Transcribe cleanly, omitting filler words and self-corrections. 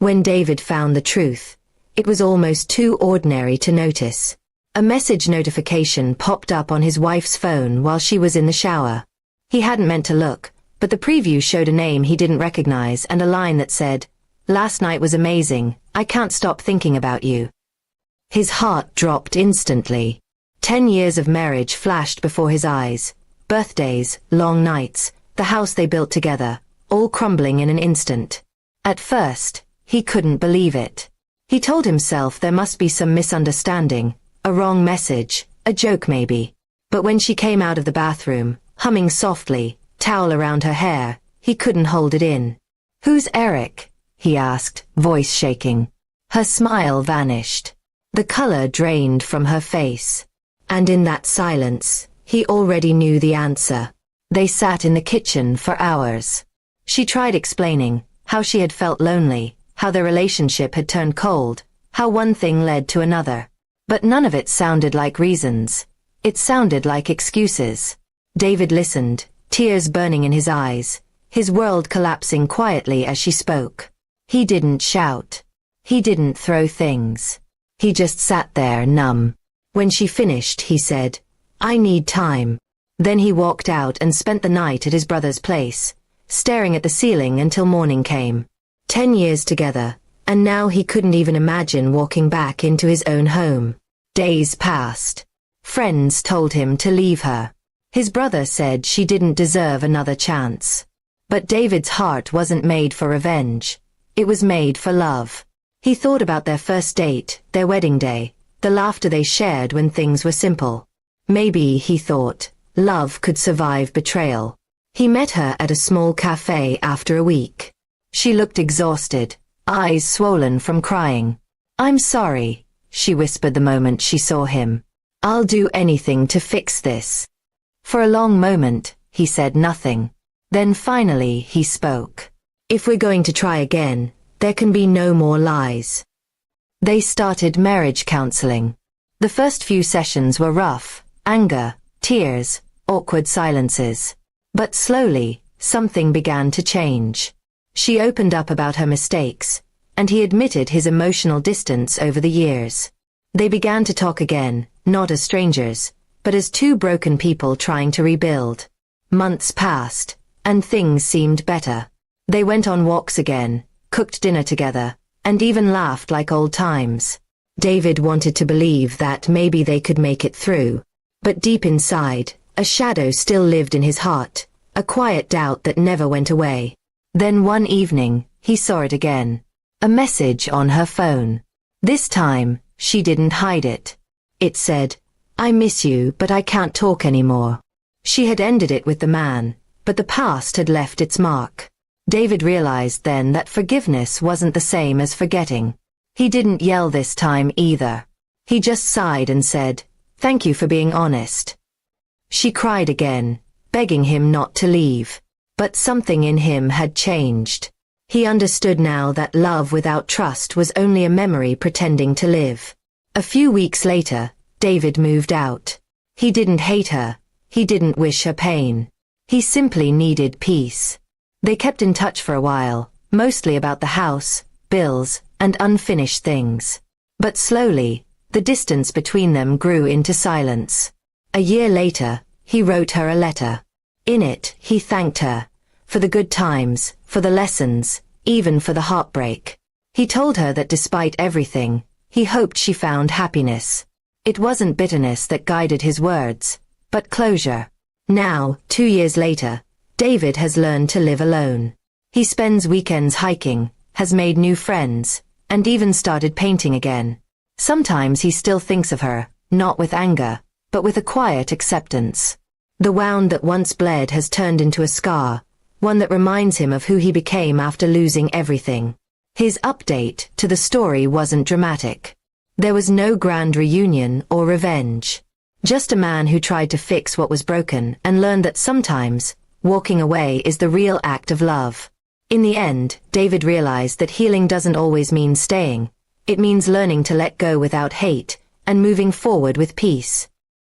When David found the truth, it was almost too ordinary to notice. A message notification popped up on his wife's phone while she was in the shower. He hadn't meant to look, but the preview showed a name he didn't recognize and a line that said, "Last night was amazing, I can't stop thinking about you." His heart dropped instantly. 10 years of marriage flashed before his eyes. Birthdays, long nights, the house they built together, all crumbling in an instant. At first, he couldn't believe it. He told himself there must be some misunderstanding, a wrong message, a joke maybe. But when she came out of the bathroom, humming softly, towel around her hair, he couldn't hold it in. "Who's Eric?" he asked, voice shaking. Her smile vanished. The color drained from her face. And in that silence, he already knew the answer. They sat in the kitchen for hours. She tried explaining how she had felt lonely, how their relationship had turned cold, how one thing led to another. But none of it sounded like reasons. It sounded like excuses. David listened, tears burning in his eyes, his world collapsing quietly as she spoke. He didn't shout. He didn't throw things. He just sat there numb. When she finished, he said, "I need time." Then he walked out and spent the night at his brother's place, staring at the ceiling until morning came. 10 years together, and now he couldn't even imagine walking back into his own home. Days passed. Friends told him to leave her. His brother said she didn't deserve another chance. But David's heart wasn't made for revenge. It was made for love. He thought about their first date, their wedding day, the laughter they shared when things were simple. Maybe, he thought, love could survive betrayal. He met her at a small cafe after a week. She looked exhausted, eyes swollen from crying. "I'm sorry," she whispered the moment she saw him. "I'll do anything to fix this." For a long moment, he said nothing. Then finally he spoke. "If we're going to try again, there can be no more lies." They started marriage counseling. The first few sessions were rough, anger, tears, awkward silences. But slowly, something began to change. She opened up about her mistakes, and he admitted his emotional distance over the years. They began to talk again, not as strangers, but as two broken people trying to rebuild. Months passed, and things seemed better. They went on walks again, cooked dinner together, and even laughed like old times. David wanted to believe that maybe they could make it through. But deep inside, a shadow still lived in his heart, a quiet doubt that never went away. Then one evening, he saw it again. A message on her phone. This time, she didn't hide it. It said, "I miss you, but I can't talk anymore." She had ended it with the man, but the past had left its mark. David realized then that forgiveness wasn't the same as forgetting. He didn't yell this time either. He just sighed and said, "Thank you for being honest." She cried again, begging him not to leave. But something in him had changed. He understood now that love without trust was only a memory pretending to live. A few weeks later, David moved out. He didn't hate her. He didn't wish her pain. He simply needed peace. They kept in touch for a while, mostly about the house, bills, and unfinished things. But slowly, the distance between them grew into silence. A year later, he wrote her a letter. In it, he thanked her. For the good times, for the lessons, even for the heartbreak. He told her that despite everything, he hoped she found happiness. It wasn't bitterness that guided his words, but closure. Now, 2 years later, David has learned to live alone. He spends weekends hiking, has made new friends, and even started painting again. Sometimes he still thinks of her, not with anger, but with a quiet acceptance. The wound that once bled has turned into a scar, one that reminds him of who he became after losing everything. His update to the story wasn't dramatic. There was no grand reunion or revenge. Just a man who tried to fix what was broken and learned that sometimes, walking away is the real act of love. In the end, David realized that healing doesn't always mean staying. It means learning to let go without hate, and moving forward with peace.